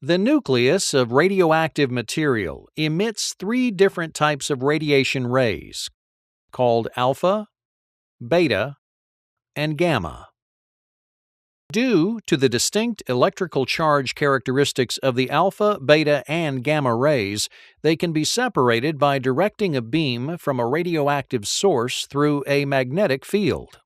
The nucleus of radioactive material emits three different types of radiation rays, called alpha, beta, and gamma. Due to the distinct electrical charge characteristics of the alpha, beta, and gamma rays, they can be separated by directing a beam from a radioactive source through a magnetic field.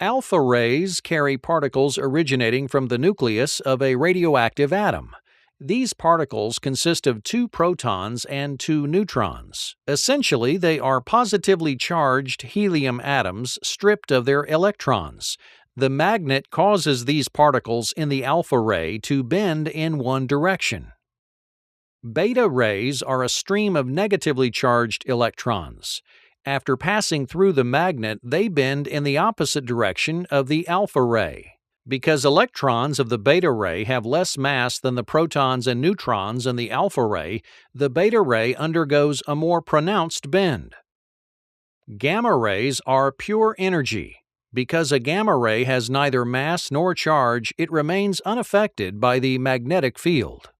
Alpha rays carry particles originating from the nucleus of a radioactive atom. These particles consist of 2 protons and 2 neutrons. Essentially, they are positively charged helium atoms stripped of their electrons. The magnet causes these particles in the alpha ray to bend in one direction. Beta rays are a stream of negatively charged electrons. After passing through the magnet, they bend in the opposite direction of the alpha ray. Because electrons of the beta ray have less mass than the protons and neutrons in the alpha ray, the beta ray undergoes a more pronounced bend. Gamma rays are pure energy. Because a gamma ray has neither mass nor charge, it remains unaffected by the magnetic field.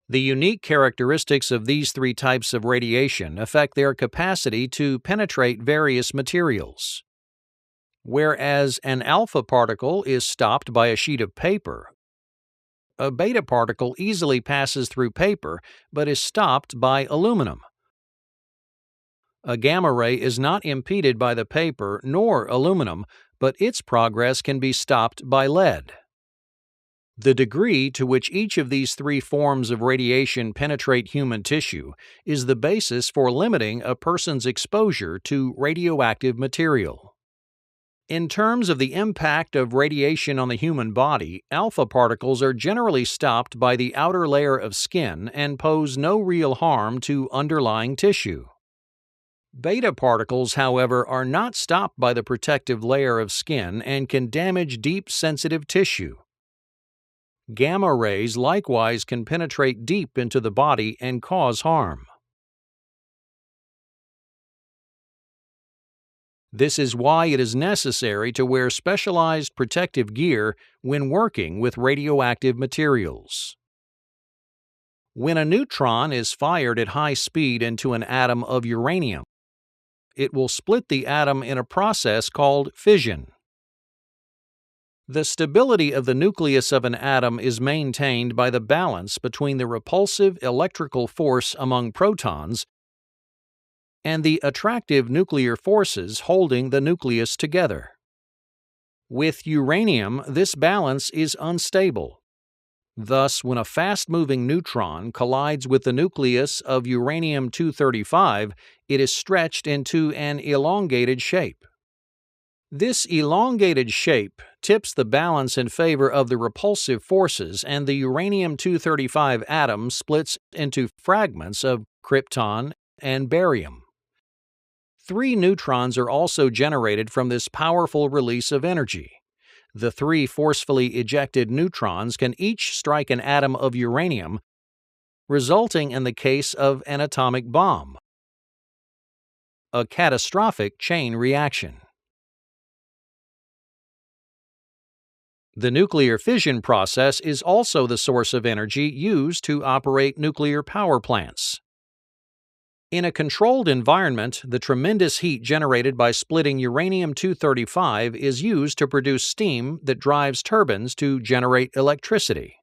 The unique characteristics of these three types of radiation affect their capacity to penetrate various materials. Whereas an alpha particle is stopped by a sheet of paper, a beta particle easily passes through paper but is stopped by aluminum. A gamma ray is not impeded by the paper nor aluminum, but its progress can be stopped by lead. The degree to which each of these three forms of radiation penetrate human tissue is the basis for limiting a person's exposure to radioactive material. In terms of the impact of radiation on the human body, alpha particles are generally stopped by the outer layer of skin and pose no real harm to underlying tissue. Beta particles, however, are not stopped by the protective layer of skin and can damage deep sensitive tissue. Gamma rays likewise can penetrate deep into the body and cause harm. This is why it is necessary to wear specialized protective gear when working with radioactive materials. When a neutron is fired at high speed into an atom of uranium, it will split the atom in a process called fission. The stability of the nucleus of an atom is maintained by the balance between the repulsive electrical force among protons and the attractive nuclear forces holding the nucleus together. With uranium, this balance is unstable. Thus, when a fast-moving neutron collides with the nucleus of uranium-235, it is stretched into an elongated shape. This elongated shape tips the balance in favor of the repulsive forces, and the uranium-235 atom splits into fragments of krypton and barium. 3 neutrons are also generated from this powerful release of energy. The 3 forcefully ejected neutrons can each strike an atom of uranium, resulting in the case of an atomic bomb, a catastrophic chain reaction. The nuclear fission process is also the source of energy used to operate nuclear power plants. In a controlled environment, the tremendous heat generated by splitting uranium-235 is used to produce steam that drives turbines to generate electricity.